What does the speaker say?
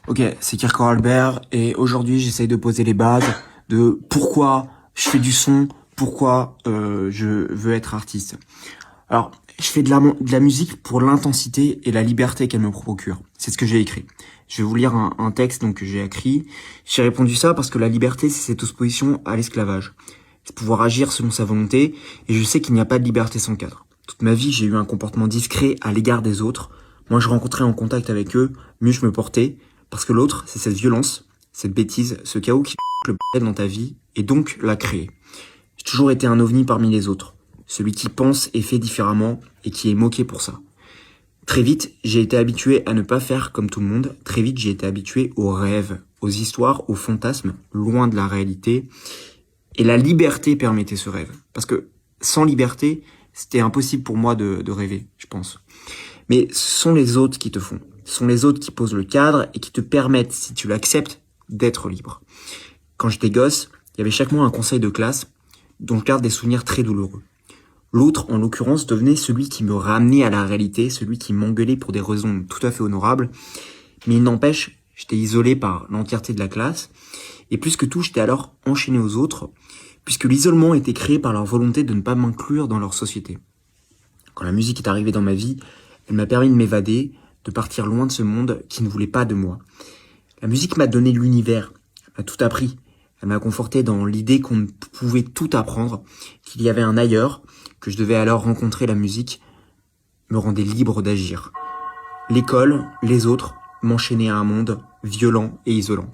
Ok, c'est Kierkegaard Albert et aujourd'hui j'essaye de poser les bases de pourquoi je fais du son, pourquoi je veux être artiste. Alors, je fais de la musique pour l'intensité et la liberté qu'elle me procure. C'est ce que j'ai écrit. Je vais vous lire un texte donc, que j'ai écrit. J'ai répondu ça parce que la liberté, c'est cette opposition à l'esclavage. C'est pouvoir agir selon sa volonté et je sais qu'il n'y a pas de liberté sans cadre. Toute ma vie, j'ai eu un comportement discret à l'égard des autres. Moi, je rentrais en contact avec eux, mieux je me portais. Parce que l'autre, c'est cette violence, cette bêtise, ce chaos qui le bordel dans ta vie et donc l'a créé. J'ai toujours été un ovni parmi les autres. Celui qui pense et fait différemment et qui est moqué pour ça. Très vite, j'ai été habitué à ne pas faire comme tout le monde. Très vite, j'ai été habitué aux rêves, aux histoires, aux fantasmes, loin de la réalité. Et la liberté permettait ce rêve. Parce que sans liberté, c'était impossible pour moi de rêver, je pense. Mais ce sont les autres qui te font. Ce sont les autres qui posent le cadre et qui te permettent, si tu l'acceptes, d'être libre. Quand j'étais gosse, il y avait chaque mois un conseil de classe dont je garde des souvenirs très douloureux. L'autre, en l'occurrence, devenait celui qui me ramenait à la réalité, celui qui m'engueulait pour des raisons tout à fait honorables. Mais il n'empêche, j'étais isolé par l'entièreté de la classe. Et plus que tout, j'étais alors enchaîné aux autres, puisque l'isolement était créé par leur volonté de ne pas m'inclure dans leur société. Quand la musique est arrivée dans ma vie, elle m'a permis de m'évader, de partir loin de ce monde qui ne voulait pas de moi. La musique m'a donné l'univers, elle m'a tout appris. Elle m'a conforté dans l'idée qu'on pouvait tout apprendre, qu'il y avait un ailleurs, que je devais alors rencontrer. La musique me rendait libre d'agir. L'école, les autres, m'enchaînaient à un monde violent et isolant.